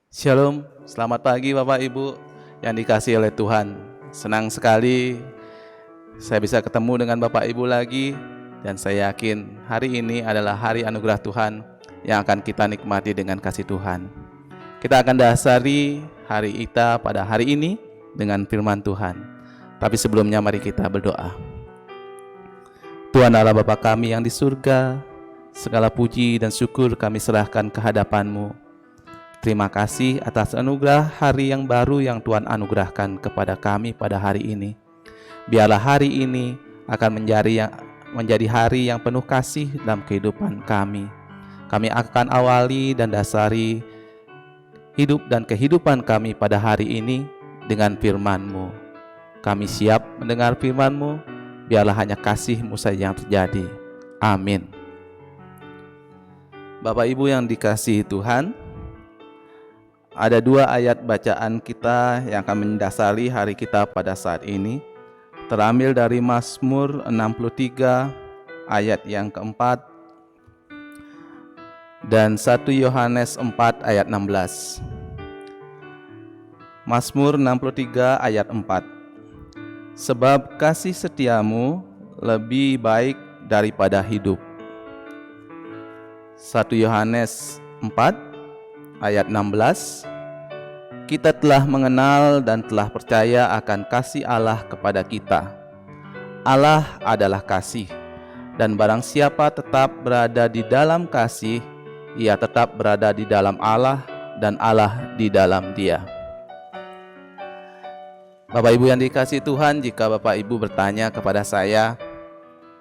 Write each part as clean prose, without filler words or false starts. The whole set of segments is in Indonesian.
Shalom, selamat pagi Bapak Ibu yang dikasihi oleh Tuhan. Senang sekali saya bisa ketemu dengan Bapak Ibu lagi, dan saya yakin hari ini adalah hari anugerah Tuhan yang akan kita nikmati dengan kasih Tuhan. Kita akan dasari hari kita pada hari ini dengan firman Tuhan. Tapi sebelumnya mari kita berdoa. Tuhan Allah Bapa kami yang di surga, segala puji dan syukur kami serahkan ke hadapan-Mu. Terima kasih atas anugerah hari yang baru yang Tuhan anugerahkan kepada kami pada hari ini. Biarlah hari ini akan menjadi hari yang penuh kasih dalam kehidupan kami. Kami akan awali dan dasari hidup dan kehidupan kami pada hari ini dengan firman-Mu. Kami siap mendengar firman-Mu, biarlah hanya kasih-Mu saja yang terjadi. Amin. Bapak Ibu yang dikasihi Tuhan, ada dua ayat bacaan kita yang akan mendasari hari kita pada saat ini. Terambil dari Mazmur 63 ayat yang keempat dan 1 Yohanes 4 ayat 16. Mazmur 63 ayat 4. Sebab kasih setiamu lebih baik daripada hidup. 1 Yohanes 4 ayat 16, kita telah mengenal dan telah percaya akan kasih Allah kepada kita. Allah adalah kasih, dan barang siapa tetap berada di dalam kasih, ia tetap berada di dalam Allah, dan Allah di dalam dia. Bapak Ibu yang dikasihi Tuhan, jika Bapak Ibu bertanya kepada saya,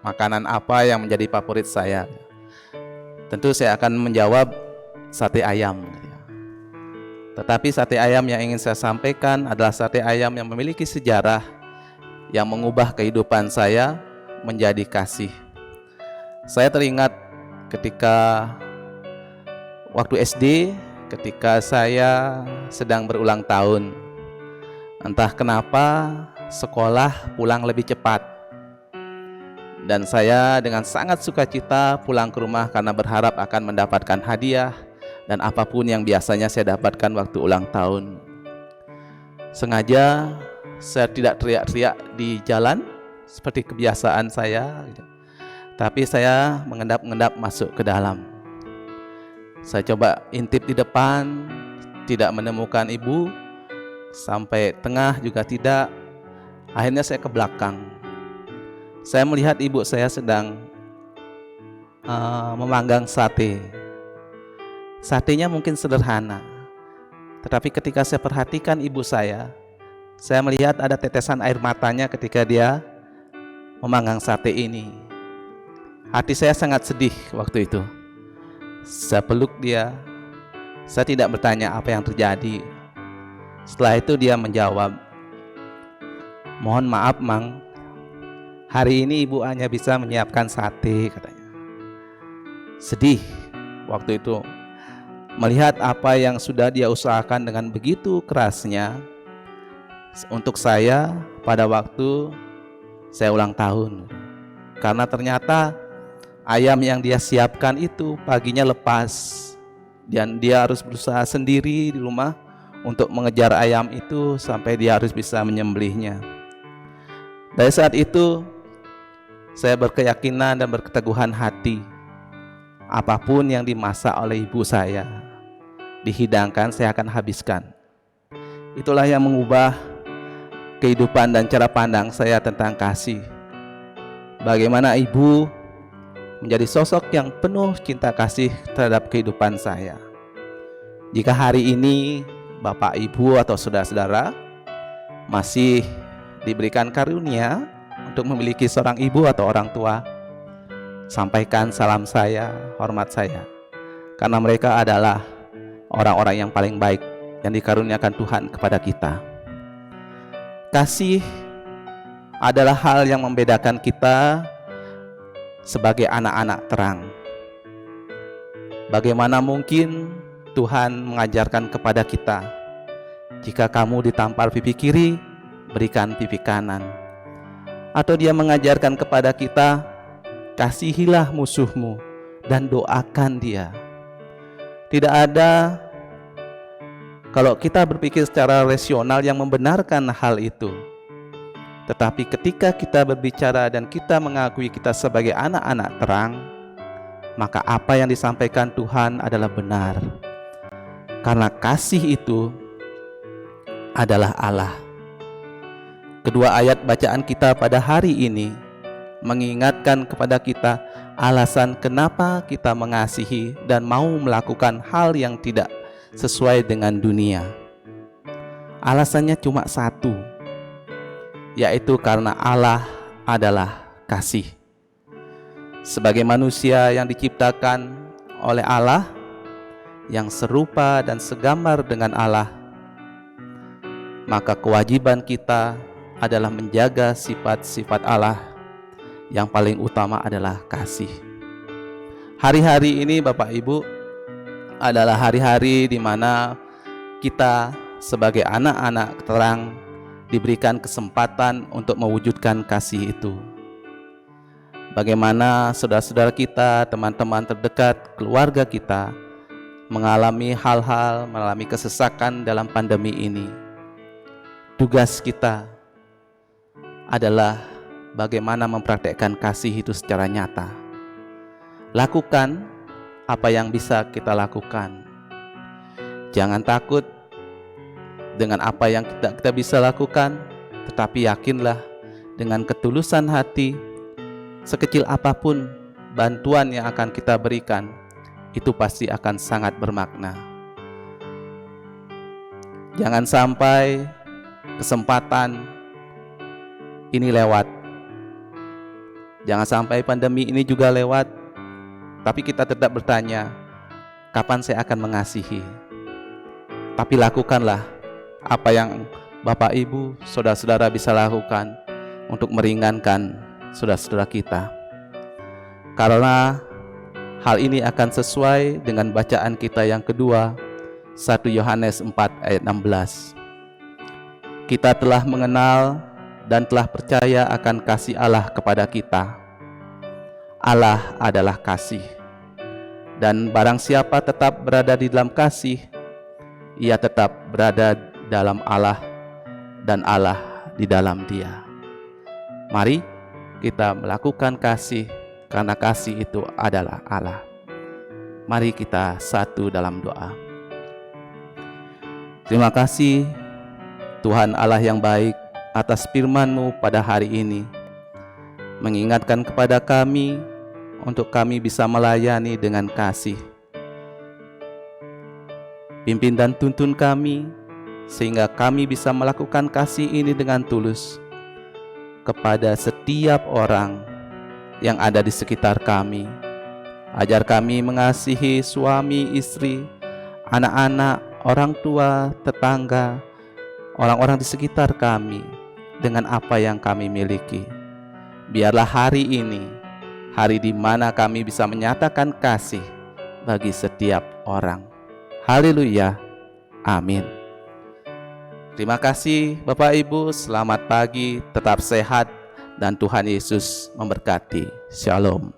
makanan apa yang menjadi favorit saya? Tentu saya akan menjawab sate ayam. Tetapi sate ayam yang ingin saya sampaikan adalah sate ayam yang memiliki sejarah yang mengubah kehidupan saya menjadi kasih. Saya teringat ketika waktu SD, ketika saya sedang berulang tahun. Entah kenapa sekolah pulang lebih cepat. Dan saya dengan sangat sukacita pulang ke rumah karena berharap akan mendapatkan hadiah dan apapun yang biasanya saya dapatkan waktu ulang tahun. Sengaja saya tidak teriak-teriak di jalan seperti kebiasaan saya, tapi saya mengendap-endap masuk ke dalam. Saya coba intip di depan, tidak menemukan ibu, sampai tengah juga tidak. Akhirnya saya ke belakang. Saya melihat ibu saya sedang memanggang sate. Satenya mungkin sederhana, tetapi ketika saya perhatikan ibu saya melihat ada tetesan air matanya ketika dia memanggang sate ini. Hati saya sangat sedih waktu itu. Saya peluk dia. Saya tidak bertanya apa yang terjadi. Setelah itu dia menjawab, "Mohon maaf, Mang. Hari ini ibu hanya bisa menyiapkan sate," katanya. Sedih waktu itu. Melihat apa yang sudah dia usahakan dengan begitu kerasnya untuk saya pada waktu saya ulang tahun. Karena ternyata ayam yang dia siapkan itu paginya lepas, dan dia harus berusaha sendiri di rumah untuk mengejar ayam itu sampai dia harus bisa menyembelihnya. Dari saat itu saya berkeyakinan dan berketeguhan hati, apapun yang dimasak oleh ibu saya, dihidangkan, saya akan habiskan. Itulah yang mengubah kehidupan dan cara pandang saya tentang kasih. Bagaimana ibu menjadi sosok yang penuh cinta kasih terhadap kehidupan saya. Jika hari ini Bapak, Ibu, atau saudara-saudara masih diberikan karunia untuk memiliki seorang ibu atau orang tua, sampaikan salam saya, hormat saya, karena mereka adalah orang-orang yang paling baik yang dikaruniakan Tuhan kepada kita. Kasih adalah hal yang membedakan kita sebagai anak-anak terang. Bagaimana mungkin Tuhan mengajarkan kepada kita, jika kamu ditampar pipi kiri, berikan pipi kanan. Atau dia mengajarkan kepada kita, kasihilah musuhmu dan doakan dia. Tidak ada, kalau kita berpikir secara rasional, yang membenarkan hal itu. Tetapi ketika kita berbicara dan kita mengakui kita sebagai anak-anak terang, maka apa yang disampaikan Tuhan adalah benar. Karena kasih itu adalah Allah. Kedua ayat bacaan kita pada hari ini mengingatkan kepada kita alasan kenapa kita mengasihi dan mau melakukan hal yang tidak sesuai dengan dunia. Alasannya cuma satu, yaitu karena Allah adalah kasih. Sebagai manusia yang diciptakan oleh Allah, yang serupa dan segambar dengan Allah, maka kewajiban kita adalah menjaga sifat-sifat Allah. Yang paling utama adalah kasih. Hari-hari ini Bapak Ibu adalah hari-hari di mana kita sebagai anak-anak terang diberikan kesempatan untuk mewujudkan kasih itu. Bagaimana saudara-saudara kita, teman-teman terdekat, keluarga kita mengalami hal-hal, mengalami kesesakan dalam pandemi ini. Tugas kita adalah bagaimana mempraktekkan kasih itu secara nyata. Lakukan apa yang bisa kita lakukan. Jangan takut dengan apa yang kita bisa lakukan, tetapi yakinlah dengan ketulusan hati, sekecil apapun bantuan yang akan kita berikan, itu pasti akan sangat bermakna. Jangan sampai kesempatan ini lewat. Jangan sampai pandemi ini juga lewat, tapi kita tetap bertanya, kapan saya akan mengasihi? Tapi lakukanlah apa yang Bapak, Ibu, saudara-saudara bisa lakukan untuk meringankan saudara-saudara kita. Karena hal ini akan sesuai dengan bacaan kita yang kedua, 1 Yohanes 4 ayat 16. Kita telah mengenal dan telah percaya akan kasih Allah kepada kita. Allah adalah kasih. Dan barang siapa tetap berada di dalam kasih, ia tetap berada dalam Allah dan Allah di dalam dia. Mari kita melakukan kasih, karena kasih itu adalah Allah. Mari kita satu dalam doa. Terima kasih Tuhan Allah yang baik atas firman-Mu pada hari ini, mengingatkan kepada kami untuk kami bisa melayani dengan kasih. Pimpin dan tuntun kami sehingga kami bisa melakukan kasih ini dengan tulus kepada setiap orang yang ada di sekitar kami. Ajar kami mengasihi suami, istri, anak-anak, orang tua, tetangga, orang-orang di sekitar kami dengan apa yang kami miliki. Biarlah hari ini, hari di mana kami bisa menyatakan kasih bagi setiap orang. Haleluya. Amin. Terima kasih Bapak Ibu, selamat pagi, tetap sehat, dan Tuhan Yesus memberkati. Shalom.